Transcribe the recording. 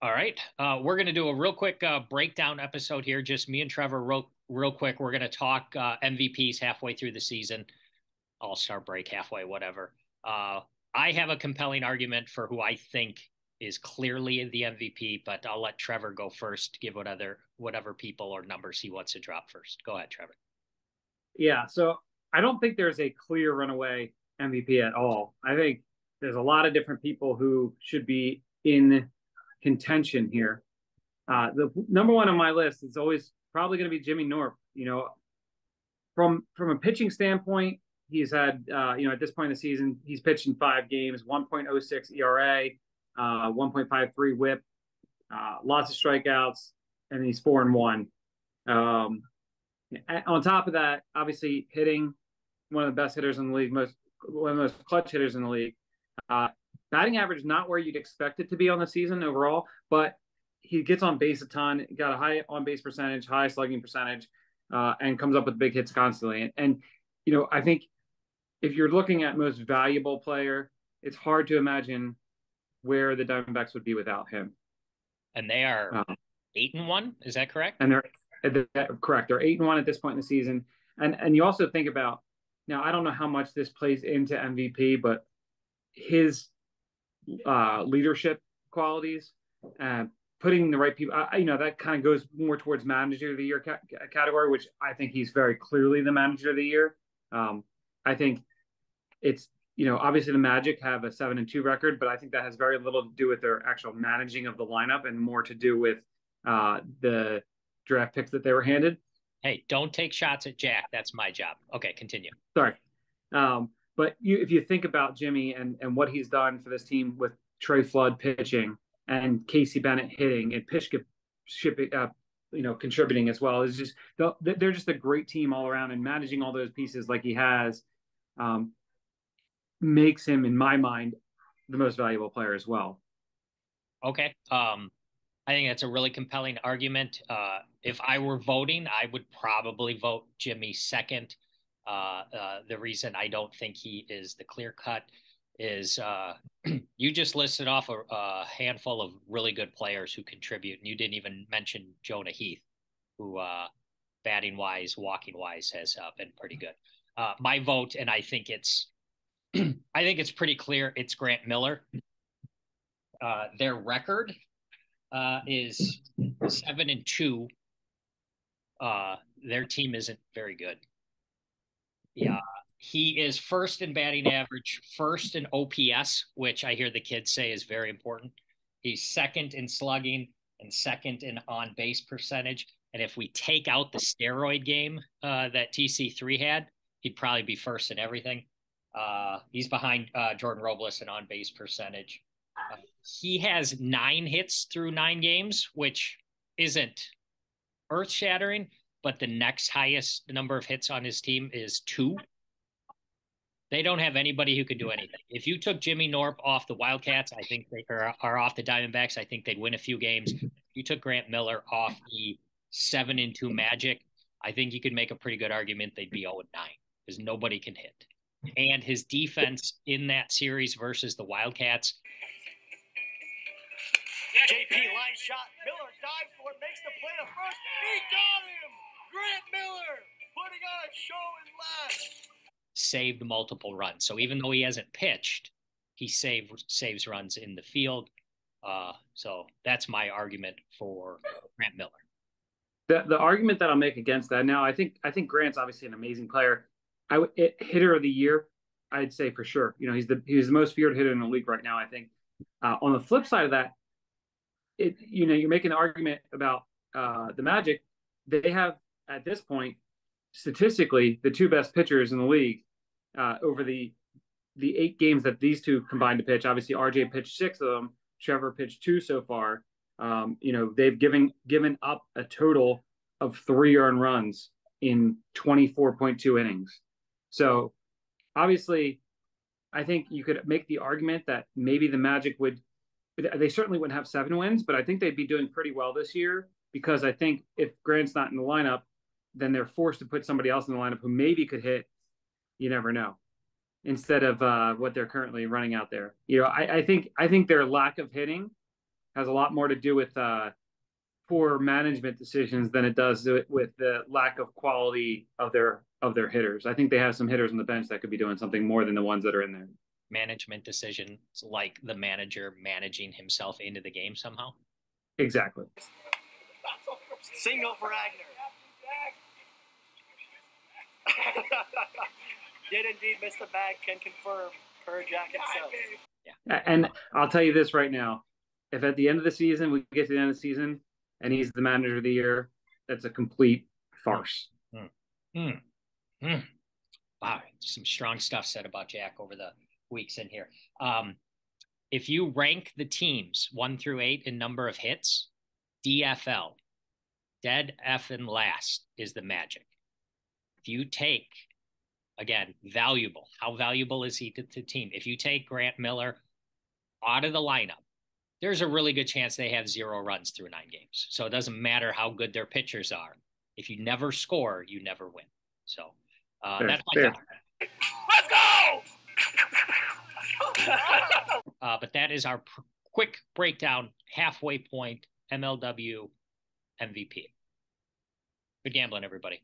All right. We're going to do a real quick breakdown episode here. Just me and Trevor, real quick. We're going to talk MVPs halfway through the season, all-star break halfway, whatever. Uh, I have a compelling argument for who I think is clearly the MVP, but I'll let Trevor go first, give whatever people or numbers he wants to drop first. Go ahead, Trevor. Yeah, so I don't think there's a clear runaway MVP at all. I think there's a lot of different people who should be in contention here. The number one on my list is always probably going to be Jimmy Norp. From a pitching standpoint, he's had at this point in the season, he's pitched in 5 games, 1.06 ERA, 1.53 WHIP, lots of strikeouts, and he's 4-1. Um, on top of that, obviously hitting, one of the best hitters in the league, one of the most clutch hitters in the league. Uh, Batting average not where you'd expect it to be on the season overall, but he gets on base a ton, got a high on base percentage, high slugging percentage, and comes up with big hits constantly. I think if you're looking at most valuable player, it's hard to imagine where the Diamondbacks would be without him. And they are 8-1. Is that correct? And they're correct. They're 8-1 at this point in the season. And you also think about, now I don't know how much this plays into MVP, but his leadership qualities, putting the right people, that kind of goes more towards manager of the year category, which I think he's very clearly the manager of the year. I think it's, obviously the Magic have a 7-2 record, but I think that has very little to do with their actual managing of the lineup and more to do with the draft picks that they were handed. Hey, don't take shots at Jack. That's my job. Okay, continue. Sorry. But if you think about Jimmy and what he's done for this team with Trey Flood pitching and Casey Bennett hitting and Pishka contributing as well, is just they're just a great team all around, and managing all those pieces like he has makes him, in my mind, the most valuable player as well. Okay. I think that's a really compelling argument. If I were voting, I would probably vote Jimmy second. The reason I don't think he is the clear cut is you just listed off a handful of really good players who contribute, and you didn't even mention Jonah Heath, who batting wise, walking wise has been pretty good. My vote, and I think it's pretty clear. It's Grant Miller. Their record is 7-2. Their team isn't very good. Yeah, he is first in batting average, first in OPS, which I hear the kids say is very important. He's second in slugging and second in on base percentage. And if we take out the steroid game that TC3 had, he'd probably be first in everything. He's behind Jordan Robles in on base percentage. He has 9 hits through 9 games, which isn't earth shattering, but the next highest number of hits on his team is 2. They don't have anybody who can do anything. If you took Jimmy Norp off the Wildcats, I think they are off the Diamondbacks. I think they'd win a few games. If you took Grant Miller off the 7-2 Magic, I think you could make a pretty good argument they'd be 0-9 because nobody can hit. And his defense in that series versus the Wildcats. JP line shot. Miller dives for it, makes the play to first. He got him! Grant Miller putting on a show in left. Saved multiple runs. So even though he hasn't pitched, he saves runs in the field. So that's my argument for Grant Miller. The argument that I'll make against that, now I think Grant's obviously an amazing player. Hitter of the year, I'd say for sure. He's the most feared hitter in the league right now, I think. On the flip side of that, you're making an argument about the Magic. They have, at this point, statistically, the 2 best pitchers in the league over the 8 games that these two combined to pitch. Obviously, RJ pitched 6 of them. Trevor pitched 2 so far. They've given up a total of 3 earned runs in 24.2 innings. So, obviously, I think you could make the argument that maybe the Magic they certainly wouldn't have 7 wins, but I think they'd be doing pretty well this year because I think if Grant's not in the lineup, then they're forced to put somebody else in the lineup who maybe could hit. You never know. Instead of what they're currently running out there, I think their lack of hitting has a lot more to do with poor management decisions than it does with the lack of quality of their hitters. I think they have some hitters on the bench that could be doing something more than the ones that are in there. Management decisions like the manager managing himself into the game somehow. Exactly. Single for Agner. Did indeed miss the bag, can confirm per Jack himself. Yeah. And I'll tell you this right now. If at the end of the season, we get to the end of the season and he's the manager of the year, that's a complete farce. Wow, some strong stuff said about Jack over the weeks in here. If you rank the teams 1 through 8 in number of hits, DFL, dead effing last, is the Magic. If you take, again, valuable, how valuable is he to the team? If you take Grant Miller out of the lineup, there's a really good chance they have 0 runs through 9 games. So it doesn't matter how good their pitchers are. If you never score, you never win. So that's my thought. Let's go! But that is our quick breakdown, halfway point, MLW MVP. Good gambling, everybody.